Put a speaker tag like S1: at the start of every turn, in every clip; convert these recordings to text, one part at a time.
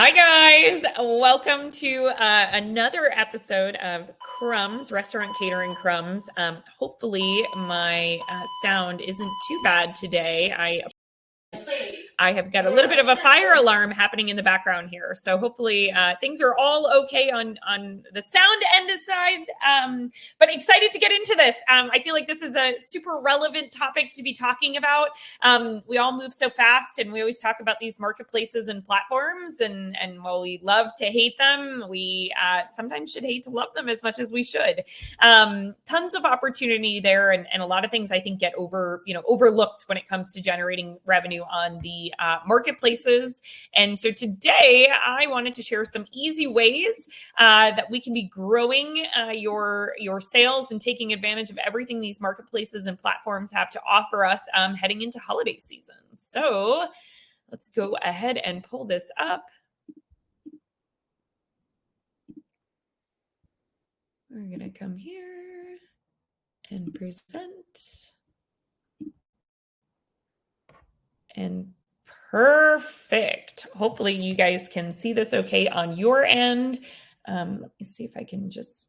S1: Hi guys, welcome to another episode of Crumbs, Restaurant Catering Crumbs. Hopefully my sound isn't too bad today. I have got a little bit of a fire alarm happening in the background here. So hopefully things are all okay on the sound end side. But excited to get into this. I feel like this is a super relevant topic to be talking about. We all move so fast and we always talk about these marketplaces and platforms. And while we love to hate them, we sometimes should hate to love them as much as we should. Tons of opportunity there and a lot of things I think get overlooked when it comes to generating revenue on the marketplaces. And so today I wanted to share some easy ways that we can be growing your sales and taking advantage of everything these marketplaces and platforms have to offer us heading into holiday season. So let's go ahead and pull this up. We're going to come here and present. And perfect. Hopefully you guys can see this okay on your end. Let me see if I can just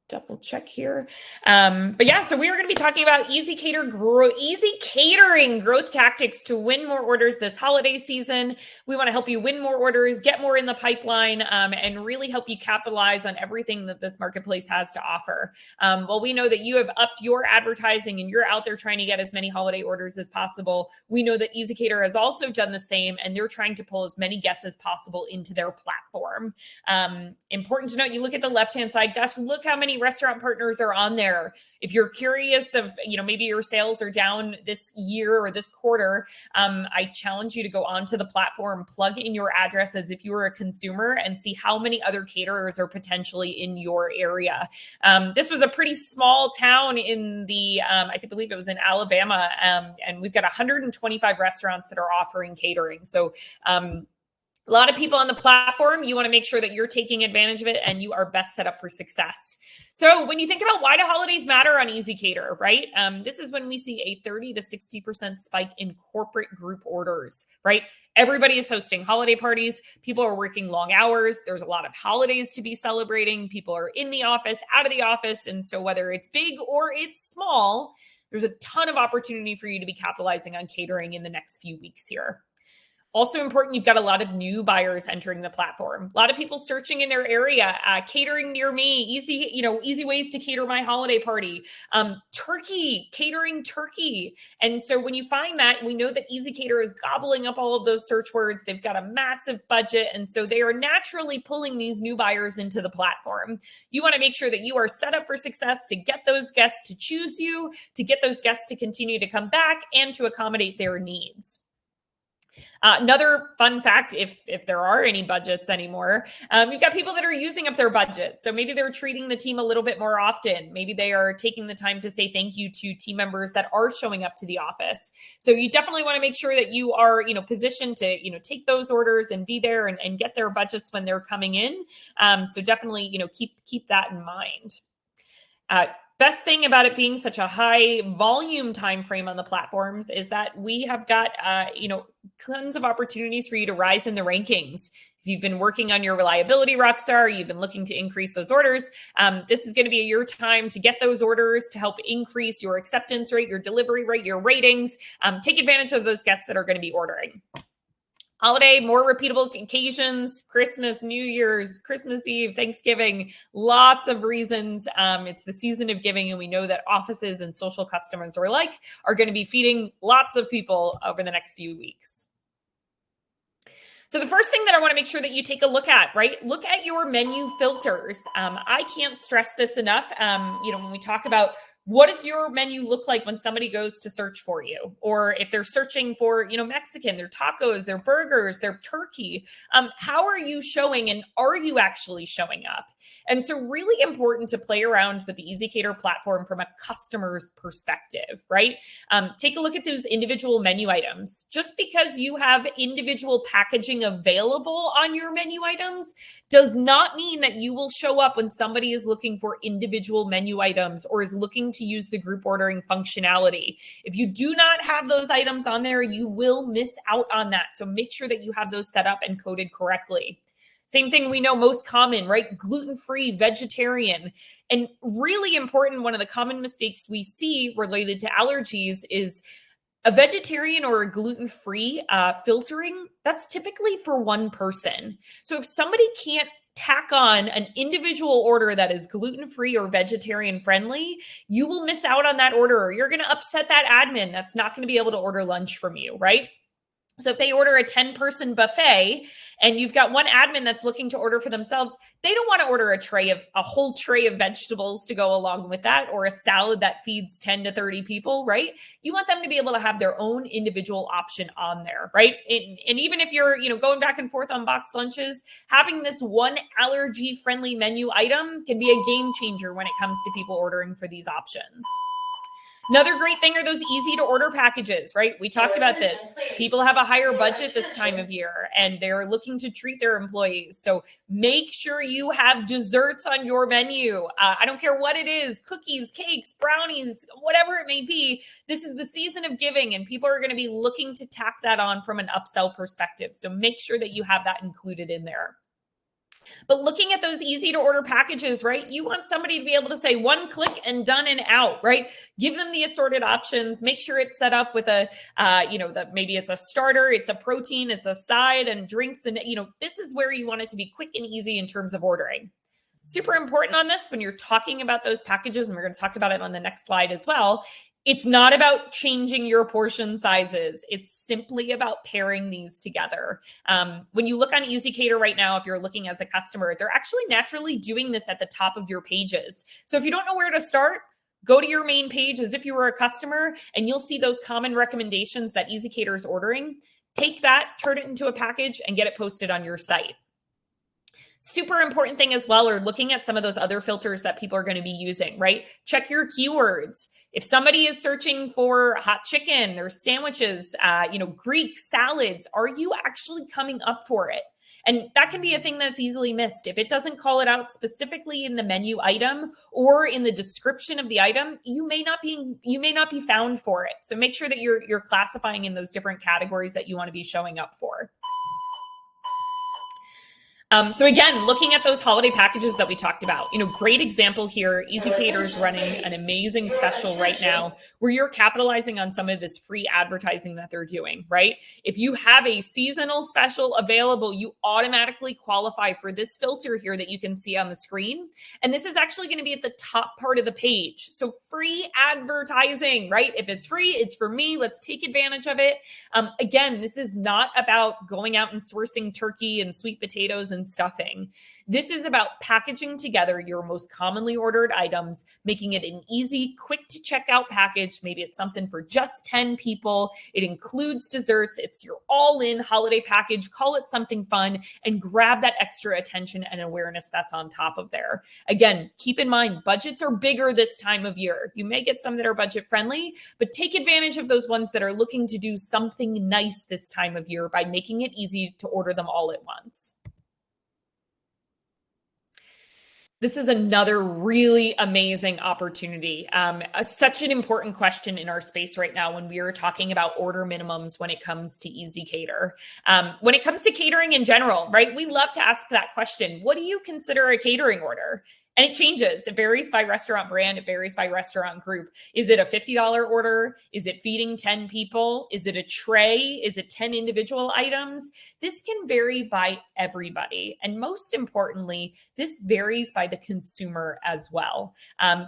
S1: double check here. But yeah, so we are going to be talking about easy catering growth tactics to win more orders this holiday season. We want to help you win more orders, get more in the pipeline, and really help you capitalize on everything that this marketplace has to offer. Well, we know that you have upped your advertising and you're out there trying to get as many holiday orders as possible. We know that ezCater has also done the same, and they're trying to pull as many guests as possible into their platform. Important to note, you look at the left-hand side, gosh, look how many restaurant partners are on there. If you're curious of, maybe your sales are down this year or this quarter, I challenge you to go onto the platform, plug in your address as if you were a consumer and see how many other caterers are potentially in your area. This was a pretty small town in the, I believe it was in Alabama, and we've got 125 restaurants that are offering catering. So, a lot of people on the platform, you want to make sure that you're taking advantage of it and you are best set up for success. So when you think about why do holidays matter on ezCater, right? This is when we see a 30 to 60% spike in corporate group orders, right? Everybody is hosting holiday parties. People are working long hours. There's a lot of holidays to be celebrating. People are in the office, out of the office. And so whether it's big or it's small, there's a ton of opportunity for you to be capitalizing on catering in the next few weeks here. Also important, you've got a lot of new buyers entering the platform. A lot of people searching in their area, catering near me, easy ways to cater my holiday party, catering turkey. And so when you find that, we know that ezCater is gobbling up all of those search words. They've got a massive budget. And so they are naturally pulling these new buyers into the platform. You want to make sure that you are set up for success to get those guests to choose you, to get those guests to continue to come back and to accommodate their needs. Another fun fact, if there are any budgets anymore, you've got people that are using up their budget. So maybe they're treating the team a little bit more often. Maybe they are taking the time to say thank you to team members that are showing up to the office. So you definitely want to make sure that you are, positioned to, take those orders and be there and get their budgets when they're coming in. So definitely, keep that in mind. Best thing about it being such a high volume time frame on the platforms is that we have got, tons of opportunities for you to rise in the rankings. If you've been working on your reliability rockstar, you've been looking to increase those orders, this is going to be your time to get those orders to help increase your acceptance rate, your delivery rate, your ratings. Take advantage of those guests that are going to be ordering. Holiday, more repeatable occasions, Christmas, New Year's, Christmas Eve, Thanksgiving, lots of reasons. It's the season of giving, and we know that offices and social customers alike are going to be feeding lots of people over the next few weeks. So the first thing that I want to make sure that you take a look at, right? Look at your menu filters. I can't stress this enough. When we talk about what does your menu look like when somebody goes to search for you? Or if they're searching for, Mexican, their tacos, their burgers, their turkey, how are you showing and are you actually showing up? And so really important to play around with the ezCater platform from a customer's perspective, right? Take a look at those individual menu items. Just because you have individual packaging available on your menu items does not mean that you will show up when somebody is looking for individual menu items or is looking to use the group ordering functionality. If you do not have those items on there, you will miss out on that. So make sure that you have those set up and coded correctly. Same thing we know most common, right? Gluten-free, vegetarian. And really important, one of the common mistakes we see related to allergies is a vegetarian or a gluten-free filtering. That's typically for one person. So if somebody can't tack on an individual order that is gluten-free or vegetarian friendly, you will miss out on that order, or you're going to upset that admin that's not going to be able to order lunch from you, right? So if they order a 10-person buffet and you've got one admin that's looking to order for themselves, they don't want to order a whole tray of vegetables to go along with that, or a salad that feeds 10 to 30 people, right? You want them to be able to have their own individual option on there, right? And even if you're, going back and forth on box lunches, having this one allergy-friendly menu item can be a game changer when it comes to people ordering for these options. Another great thing are those easy to order packages, right? We talked about this. People have a higher budget this time of year and they're looking to treat their employees. So make sure you have desserts on your menu. I don't care what it is, cookies, cakes, brownies, whatever it may be. This is the season of giving and people are going to be looking to tack that on from an upsell perspective. So make sure that you have that included in there. But looking at those easy to order packages, right? You want somebody to be able to say one click and done and out, right? Give them the assorted options. Make sure it's set up with maybe it's a starter, it's a protein, it's a side and drinks. And, this is where you want it to be quick and easy in terms of ordering. Super important on this when you're talking about those packages, and we're going to talk about it on the next slide as well. It's not about changing your portion sizes. It's simply about pairing these together. When you look on ezCater right now, if you're looking as a customer, they're actually naturally doing this at the top of your pages. So if you don't know where to start, go to your main page as if you were a customer, and you'll see those common recommendations that ezCater is ordering. Take that, turn it into a package, and get it posted on your site. Super important thing as well, or looking at some of those other filters that people are going to be using, right? Check your keywords. If somebody is searching for hot chicken, there's sandwiches, Greek salads, are you actually coming up for it? And that can be a thing that's easily missed. If it doesn't call it out specifically in the menu item or in the description of the item, you may not be found for it. So make sure that you're classifying in those different categories that you want to be showing up for. So again, looking at those holiday packages that we talked about, great example here. ezCater is running an amazing special right now where you're capitalizing on some of this free advertising that they're doing, right? If you have a seasonal special available, you automatically qualify for this filter here that you can see on the screen. And this is actually going to be at the top part of the page. So free advertising, right? If it's free, it's for me. Let's take advantage of it. Again, this is not about going out and sourcing turkey and sweet potatoes and stuffing. This is about packaging together your most commonly ordered items, making it an easy, quick to check out package. Maybe it's something for just 10 people. It includes desserts. It's your all-in holiday package. Call it something fun and grab that extra attention and awareness that's on top of there. Again, keep in mind, budgets are bigger this time of year. You may get some that are budget friendly, but take advantage of those ones that are looking to do something nice this time of year by making it easy to order them all at once. This is another really amazing opportunity. Such an important question in our space right now when we are talking about order minimums when it comes to ezCater. When it comes to catering in general, right? We love to ask that question. What do you consider a catering order? And it changes. It varies by restaurant brand. It varies by restaurant group. Is it a $50 order? Is it feeding 10 people? Is it a tray? Is it 10 individual items? This can vary by everybody. And most importantly, this varies by the consumer as well.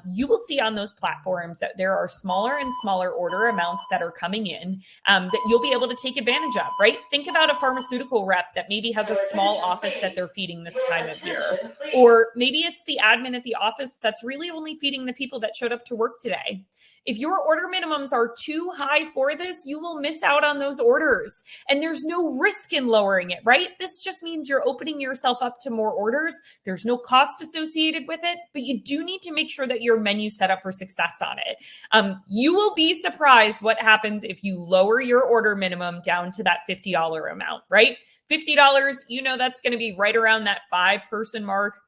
S1: You will see on those platforms that there are smaller and smaller order amounts that are coming in that you'll be able to take advantage of, right? Think about a pharmaceutical rep that maybe has a small office that they're feeding this time of year. Or maybe it's the admin at the office that's really only feeding the people that showed up to work today. If your order minimums are too high for this, you will miss out on those orders. And there's no risk in lowering it, right? This just means you're opening yourself up to more orders. There's no cost associated with it, but you do need to make sure that your menu's set up for success on it. You will be surprised what happens if you lower your order minimum down to that $50 amount, right? $50, that's going to be right around that 5-person mark.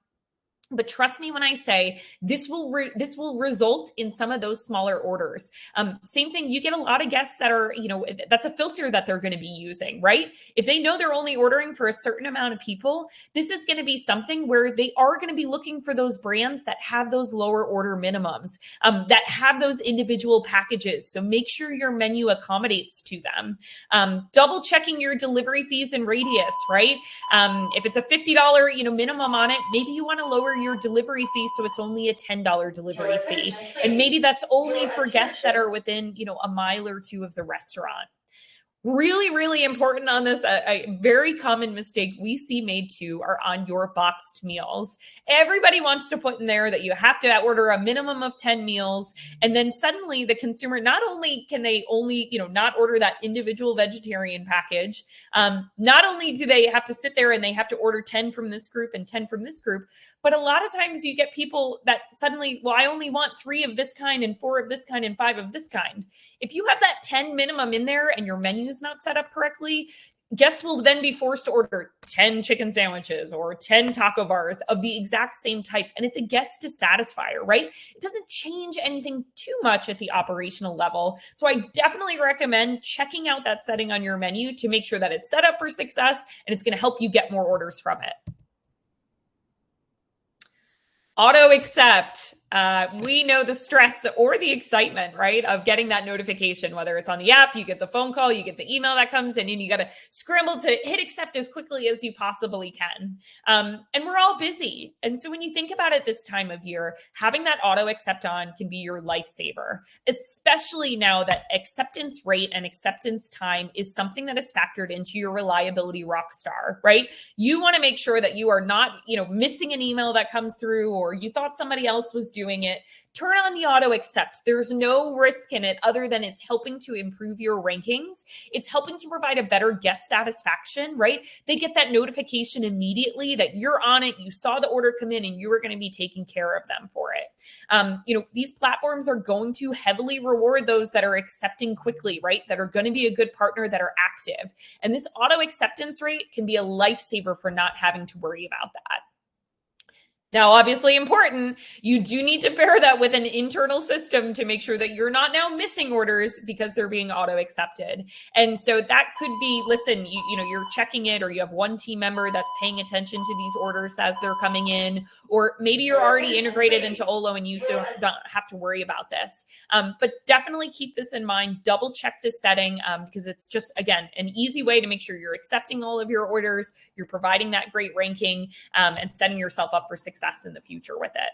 S1: But trust me when I say this will result in some of those smaller orders. Same thing, you get a lot of guests that are, that's a filter that they're going to be using, right? If they know they're only ordering for a certain amount of people, this is going to be something where they are going to be looking for those brands that have those lower order minimums, that have those individual packages. So make sure your menu accommodates to them. Double checking your delivery fees and radius, right? If it's a $50, minimum on it, maybe you want to lower your delivery fee so it's only a $10 delivery fee. And maybe that's only for guests that are within, a mile or two of the restaurant. Really, really important on this, a very common mistake we see made too are on your boxed meals. Everybody wants to put in there that you have to order a minimum of 10 meals. And then suddenly the consumer, not only can they only, not order that individual vegetarian package, not only do they have to sit there and they have to order 10 from this group and 10 from this group, but a lot of times you get people that suddenly, well, I only want 3 of this kind and 4 of this kind and 5 of this kind. If you have that 10 minimum in there and your menu is not set up correctly, guests will then be forced to order 10 chicken sandwiches or 10 taco bars of the exact same type. And it's a guest dissatisfier, right? It doesn't change anything too much at the operational level. So I definitely recommend checking out that setting on your menu to make sure that it's set up for success and it's going to help you get more orders from it. Auto accept. We know the stress or the excitement, right, of getting that notification, whether it's on the app, you get the phone call, you get the email that comes in, and you got to scramble to hit accept as quickly as you possibly can. And we're all busy. And so when you think about it this time of year, having that auto accept on can be your lifesaver, especially now that acceptance rate and acceptance time is something that is factored into your reliability rock star, right? You want to make sure that you are not, missing an email that comes through or you thought somebody else was doing it. Turn on the auto accept. There's no risk in it other than it's helping to improve your rankings. It's helping to provide a better guest satisfaction, right? They get that notification immediately that you're on it. You saw the order come in and you were going to be taking care of them for it. These platforms are going to heavily reward those that are accepting quickly, right? That are going to be a good partner, that are active. And this auto acceptance rate can be a lifesaver for not having to worry about that. Now, obviously important, you do need to pair that with an internal system to make sure that you're not now missing orders because they're being auto accepted. And so that could be, listen, you're checking it, or you have one team member that's paying attention to these orders as they're coming in, or maybe you're already integrated into Olo and you so don't have to worry about this. But definitely keep this in mind. Double check this setting because it's just, again, an easy way to make sure you're accepting all of your orders, you're providing that great ranking, and setting yourself up for success in the future with it.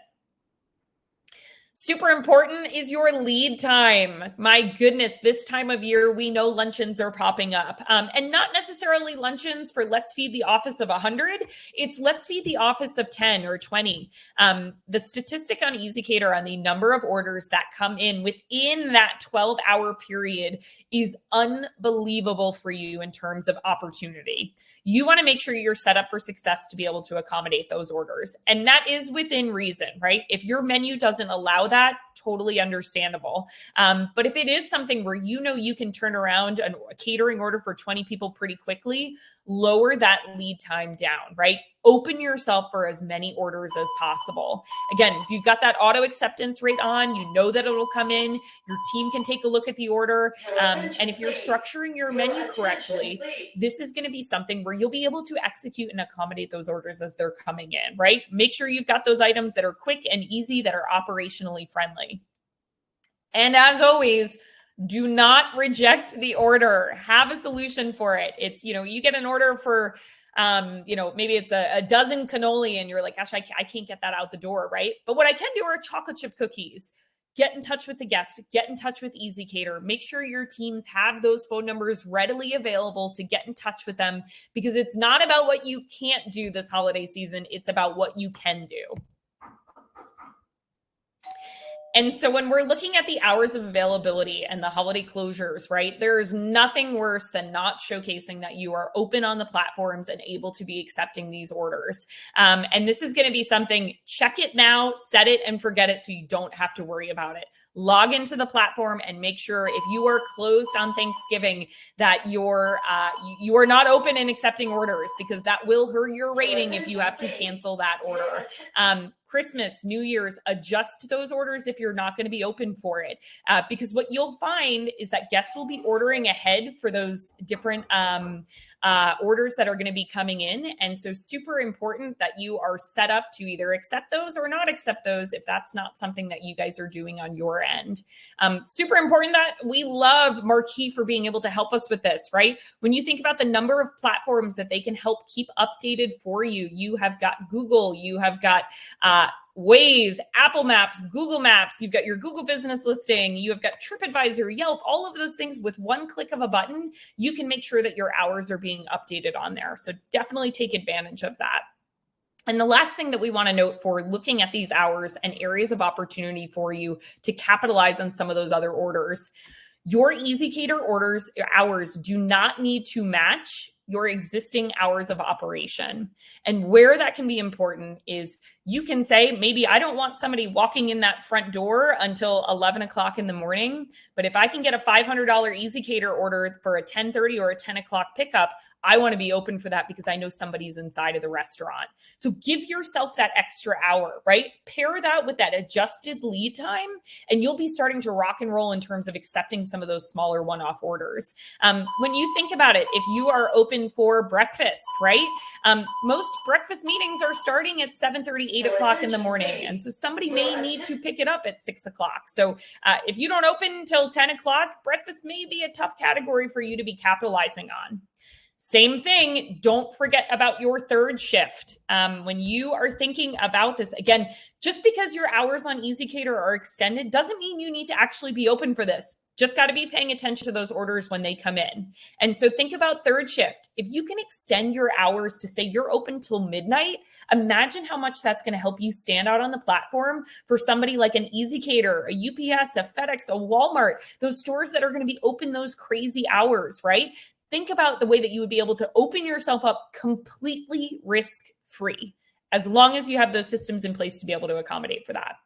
S1: Super important is your lead time. My goodness, this time of year, we know luncheons are popping up. And not necessarily luncheons for let's feed the office of 100. It's let's feed the office of 10 or 20. The statistic on ezCater on the number of orders that come in within that 12-hour period is unbelievable for you in terms of opportunity. You want to make sure you're set up for success to be able to accommodate those orders. And that is within reason, right? If your menu doesn't allow that, totally understandable. But if it is something where you can turn around a catering order for 20 people pretty quickly, lower that lead time down, right? Open yourself for as many orders as possible. Again, if you've got that auto acceptance rate on, you know that it'll come in, your team can take a look at the order. And if you're structuring your menu correctly, this is going to be something where you'll be able to execute and accommodate those orders as they're coming in, right? Make sure you've got those items that are quick and easy, that are operationally friendly. And as always, do not reject the order. Have a solution for it. It's, you get an order for, maybe it's a dozen cannoli and you're like, gosh, I can't get that out the door, right? But what I can do are chocolate chip cookies. Get in touch with the guest, get in touch with ezCater. Make sure your teams have those phone numbers readily available to get in touch with them, because it's not about what you can't do this holiday season. It's about what you can do. And so when we're looking at the hours of availability and the holiday closures, right, there's nothing worse than not showcasing that you are open on the platforms and able to be accepting these orders. And this is going to be something, check it now, set it and forget it so you don't have to worry about it. Log into the platform and make sure if you are closed on Thanksgiving that you are not open and accepting orders, because that will hurt your rating if you have to cancel that order. Christmas, New Year's, adjust those orders if you're not going to be open for it. Because what you'll find is that guests will be ordering ahead for those different orders that are going to be coming in. And so super important that you are set up to either accept those or not accept those if that's not something that you guys are doing on your end. Super important that we love Marquee for being able to help us with this, right? When you think about the number of platforms that they can help keep updated for you, you have got Google, you have got Waze, Apple Maps, Google Maps, you've got your Google business listing, you have got TripAdvisor, Yelp, all of those things with one click of a button, you can make sure that your hours are being updated on there. So definitely take advantage of that. And the last thing that we want to note for looking at these hours and areas of opportunity for you to capitalize on some of those other orders, your ezCater orders hours do not need to match your existing hours of operation. And where that can be important is you can say, maybe I don't want somebody walking in that front door until 11 o'clock in the morning, but if I can get a $500 ezCater order for a 10:30 or a 10 o'clock pickup, I want to be open for that because I know somebody's inside of the restaurant. So give yourself that extra hour, right? Pair that with that adjusted lead time, and you'll be starting to rock and roll in terms of accepting some of those smaller one-off orders. When you think about it, if you are open for breakfast, right? Most breakfast meetings are starting at 7:30, 8 o'clock in the morning. And so somebody may need to pick it up at 6 o'clock. So if you don't open until 10 o'clock, breakfast may be a tough category for you to be capitalizing on. Same thing, don't forget about your third shift. When you are thinking about this, again, just because your hours on ezCater are extended doesn't mean you need to actually be open for this. Just got to be paying attention to those orders when they come in. And so think about third shift. If you can extend your hours to say you're open till midnight, imagine how much that's going to help you stand out on the platform for somebody like an ezCater, a UPS, a FedEx, a Walmart, those stores that are going to be open those crazy hours, right? Think about the way that you would be able to open yourself up completely risk-free, as long as you have those systems in place to be able to accommodate for that.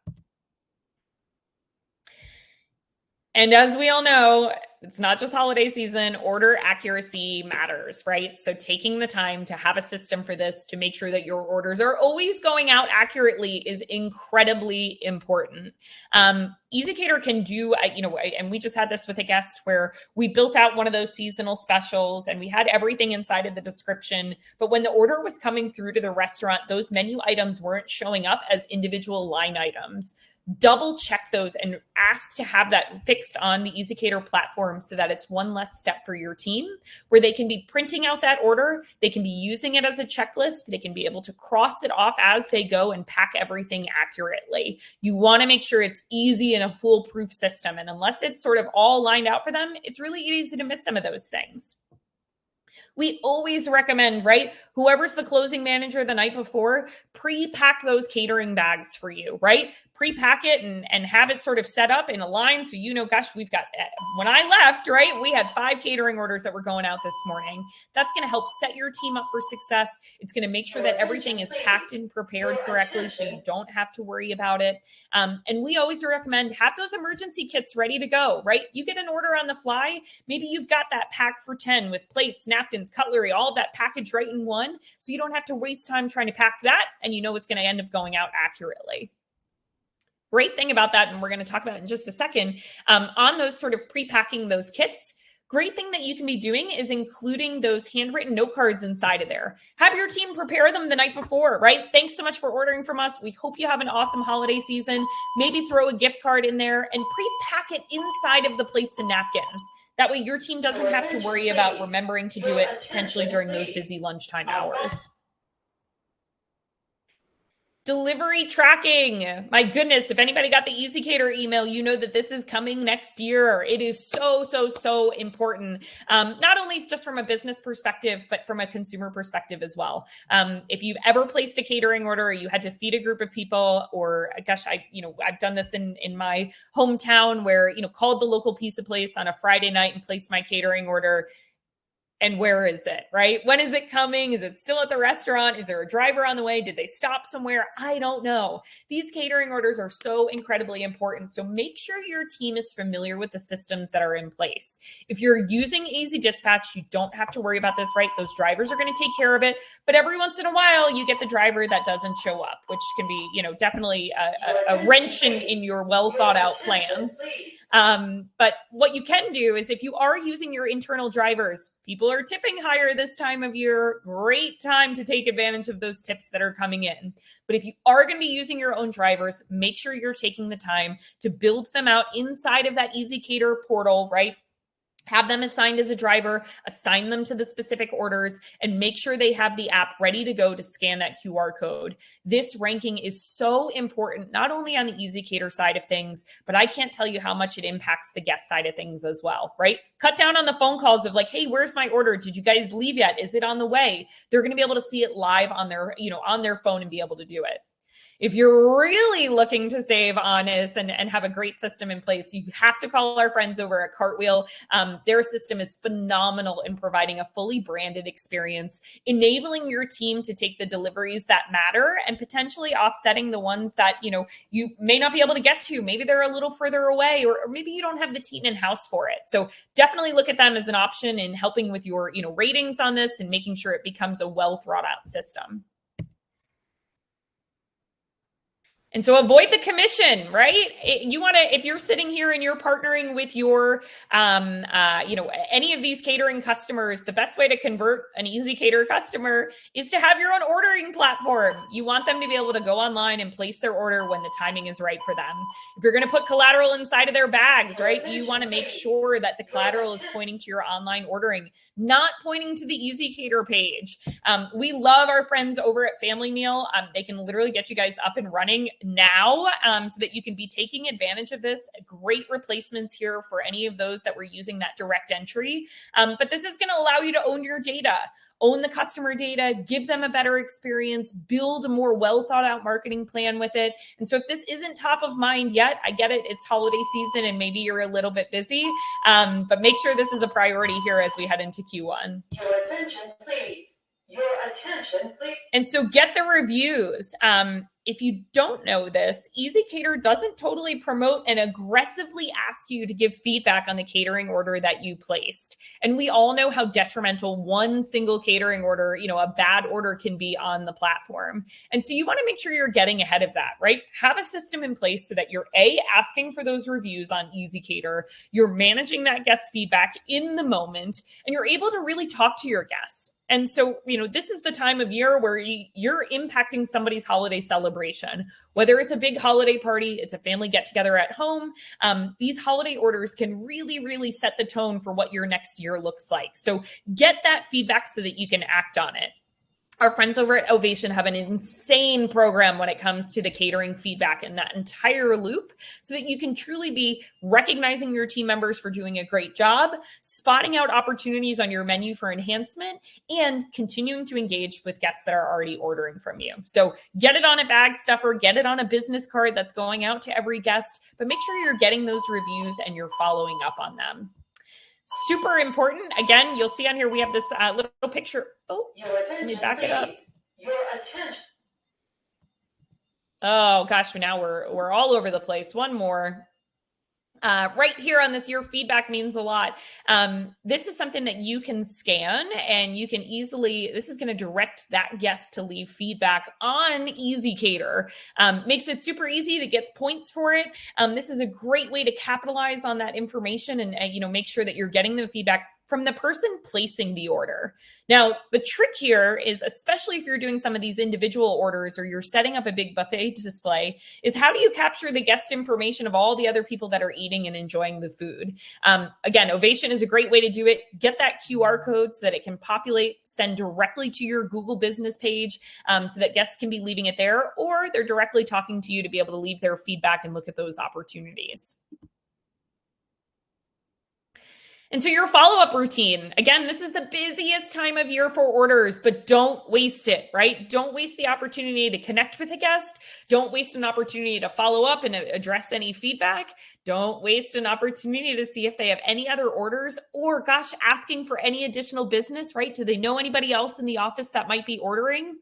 S1: And as we all know, it's not just holiday season, order accuracy matters, right? So taking the time to have a system for this to make sure that your orders are always going out accurately is incredibly important. ezCater can do, and we just had this with a guest where we built out one of those seasonal specials and we had everything inside of the description. But when the order was coming through to the restaurant, those menu items weren't showing up as individual line items. Double check those and ask to have that fixed on the ezCater platform so that it's one less step for your team where they can be printing out that order. They can be using it as a checklist. They can be able to cross it off as they go and pack everything accurately. You want to make sure it's easy and a foolproof system. And unless it's sort of all lined out for them, it's really easy to miss some of those things. We always recommend, right? Whoever's the closing manager the night before, pre-pack those catering bags for you, right? Pre-pack it and have it sort of set up in a line. So, gosh, we've got, when I left, right, we had 5 catering orders that were going out this morning. That's going to help set your team up for success. It's going to make sure that everything is packed and prepared correctly so you don't have to worry about it. And we always recommend have those emergency kits ready to go, right? You get an order on the fly. Maybe you've got that pack for 10 with plates, napkins, cutlery, all of that package right in one. So you don't have to waste time trying to pack that. And it's going to end up going out accurately. Great thing about that, and we're going to talk about it in just a second, on those sort of pre-packing those kits, great thing that you can be doing is including those handwritten note cards inside of there. Have your team prepare them the night before, right? Thanks so much for ordering from us. We hope you have an awesome holiday season. Maybe throw a gift card in there and pre-pack it inside of the plates and napkins. That way your team doesn't have to worry about remembering to do it potentially during those busy lunchtime hours. Delivery tracking. My goodness, if anybody got the ezCater email, you know that this is coming next year. It is so, so, so important. Not only just from a business perspective, but from a consumer perspective as well. If you've ever placed a catering order or you had to feed a group of people, or gosh, I've done this in my hometown where, called the local pizza place on a Friday night and placed my catering order. and where is it, right? When is it coming? Is it still at the restaurant? Is there a driver on the way? Did they stop somewhere? I don't know. These catering orders are so incredibly important. So make sure your team is familiar with the systems that are in place. If you're using Easy Dispatch, you don't have to worry about this, right? Those drivers are going to take care of it. But every once in a while, you get the driver that doesn't show up, which can be, definitely a wrench in your well thought out plans. But what you can do is if you are using your internal drivers, people are tipping higher this time of year. Great time to take advantage of those tips that are coming in. But if you are going to be using your own drivers, make sure you're taking the time to build them out inside of that ezCater portal, right? Have them assigned as a driver, assign them to the specific orders, and make sure they have the app ready to go to scan that QR code. This ranking is so important, not only on the ezCater side of things, but I can't tell you how much it impacts the guest side of things as well, right? Cut down on the phone calls of like, hey, where's my order? Did you guys leave yet? Is it on the way? They're going to be able to see it live on their, on their phone and be able to do it. If you're really looking to save on this and have a great system in place, you have to call our friends over at Cartwheel. Their system is phenomenal in providing a fully branded experience, enabling your team to take the deliveries that matter and potentially offsetting the ones that, you may not be able to get to. Maybe they're a little further away, or maybe you don't have the team in-house for it. So definitely look at them as an option in helping with your, ratings on this and making sure it becomes a well thought out system. And so avoid the commission, right? You want to, if you're sitting here and you're partnering with your, any of these catering customers, the best way to convert an ezCater customer is to have your own ordering platform. You want them to be able to go online and place their order when the timing is right for them. If you're going to put collateral inside of their bags, right? You want to make sure that the collateral is pointing to your online ordering, not pointing to the ezCater page. We love our friends over at Family Meal. They can literally get you guys up and running now so that you can be taking advantage of this. Great replacements here for any of those that were using that direct entry. But this is going to allow you to own your data, own the customer data, give them a better experience, build a more well thought out marketing plan with it. And so if this isn't top of mind yet, I get it. It's holiday season and maybe you're a little bit busy, but make sure this is a priority here as we head into Q1.
S2: Your attention, please. Your attention, please.
S1: And so get the reviews. If you don't know this, ezCater doesn't totally promote and aggressively ask you to give feedback on the catering order that you placed. And we all know how detrimental one single catering order, a bad order can be on the platform. And so you want to make sure you're getting ahead of that, right? Have a system in place so that you're asking for those reviews on ezCater, you're managing that guest feedback in the moment, and you're able to really talk to your guests. And so, this is the time of year where you're impacting somebody's holiday celebration, whether it's a big holiday party, it's a family get together at home. These holiday orders can really, really set the tone for what your next year looks like. So get that feedback so that you can act on it. Our friends over at Ovation have an insane program when it comes to the catering feedback in that entire loop so that you can truly be recognizing your team members for doing a great job, spotting out opportunities on your menu for enhancement, and continuing to engage with guests that are already ordering from you. So get it on a bag stuffer, get it on a business card that's going out to every guest, but make sure you're getting those reviews and you're following up on them. Super important. Again, you'll see on here, we have this little picture. Oh, let me back it up.
S2: Your attention.
S1: Oh gosh, now we're all over the place. One more. Right here on this, your feedback means a lot. This is something that you can scan and you can easily, this is going to direct that guest to leave feedback on ezCater. Makes it super easy to get points for it. This is a great way to capitalize on that information and, make sure that you're getting the feedback from the person placing the order. Now, the trick here is, especially if you're doing some of these individual orders or you're setting up a big buffet display, is how do you capture the guest information of all the other people that are eating and enjoying the food? Again, Ovation is a great way to do it. Get that QR code so that it can populate, send directly to your Google business page so that guests can be leaving it there, or they're directly talking to you to be able to leave their feedback and look at those opportunities. And so your follow-up routine, again, this is the busiest time of year for orders, but don't waste it, right? Don't waste the opportunity to connect with a guest. Don't waste an opportunity to follow up and address any feedback. Don't waste an opportunity to see if they have any other orders or, gosh, asking for any additional business, right? Do they know anybody else in the office that might be ordering?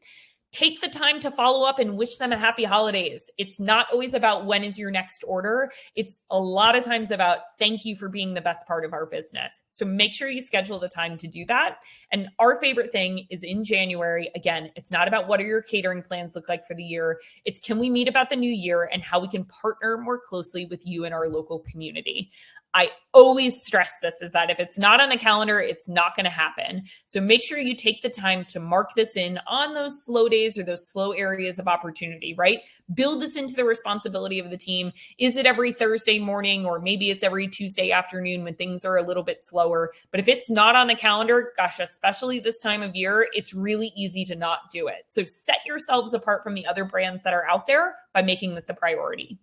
S1: Take the time to follow up and wish them a happy holidays. It's not always about when is your next order. It's a lot of times about thank you for being the best part of our business. So make sure you schedule the time to do that. And our favorite thing is in January. Again, it's not about what are your catering plans look like for the year. It's can we meet about the new year and how we can partner more closely with you and our local community. I always stress this is that if it's not on the calendar, it's not going to happen. So make sure you take the time to mark this in on those slow days or those slow areas of opportunity, right? Build this into the responsibility of the team. Is it every Thursday morning or maybe it's every Tuesday afternoon when things are a little bit slower? But if it's not on the calendar, gosh, especially this time of year, it's really easy to not do it. So set yourselves apart from the other brands that are out there by making this a priority.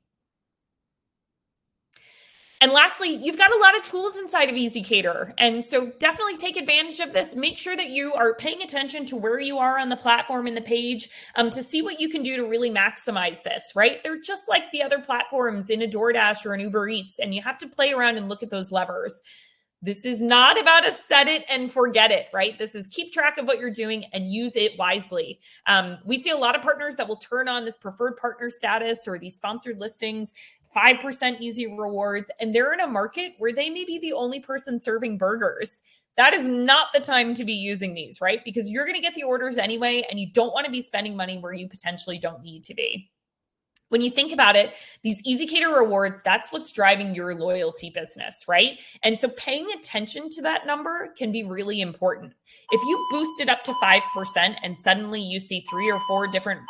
S1: And lastly, you've got a lot of tools inside of ezCater. And so definitely take advantage of this. Make sure that you are paying attention to where you are on the platform and the page to see what you can do to really maximize this, right? They're just like the other platforms in a DoorDash or an Uber Eats, and you have to play around and look at those levers. This is not about a set it and forget it, right? This is keep track of what you're doing and use it wisely. We see a lot of partners that will turn on this preferred partner status or these sponsored listings, 5% easy rewards, and they're in a market where they may be the only person serving burgers. That is not the time to be using these, right? Because you're going to get the orders anyway, and you don't want to be spending money where you potentially don't need to be. When you think about it, these ezCater rewards, that's what's driving your loyalty business, right? And so paying attention to that number can be really important. If you boost it up to 5% and suddenly you see 3 or 4 different,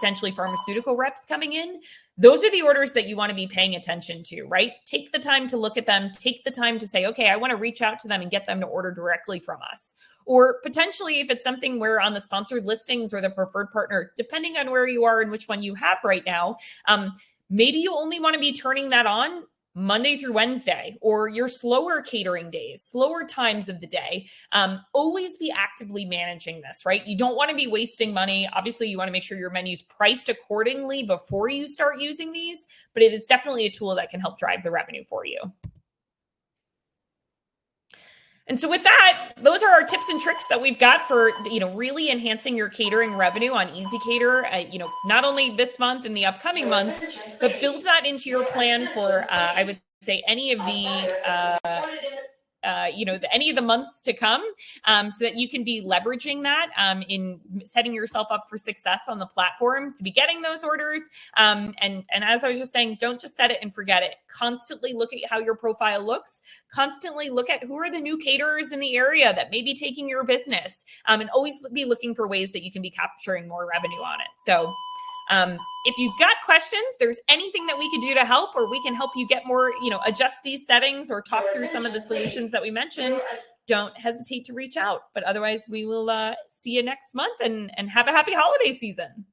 S1: potentially pharmaceutical reps coming in, those are the orders that you want to be paying attention to, right? Take the time to look at them. Take the time to say, okay, I want to reach out to them and get them to order directly from us. Or potentially if it's something where on the sponsored listings or the preferred partner, depending on where you are and which one you have right now, maybe you only want to be turning that on Monday through Wednesday or your slower catering days, slower times of the day. Always be actively managing this, right? You don't want to be wasting money. Obviously, you want to make sure your menu's priced accordingly before you start using these, but it is definitely a tool that can help drive the revenue for you. And so with that, those are our tips and tricks that we've got for, really enhancing your catering revenue on ezCater, not only this month and the upcoming months, but build that into your plan for, I would say, any of the any of the months to come, so that you can be leveraging that in setting yourself up for success on the platform to be getting those orders. And as I was just saying, don't just set it and forget it. Constantly look at how your profile looks. Constantly look at who are the new caterers in the area that may be taking your business, and always be looking for ways that you can be capturing more revenue on it. So if you've got questions, there's anything that we could do to help, or we can help you get more, adjust these settings or talk through some of the solutions that we mentioned, don't hesitate to reach out. But otherwise, we will see you next month and have a happy holiday season.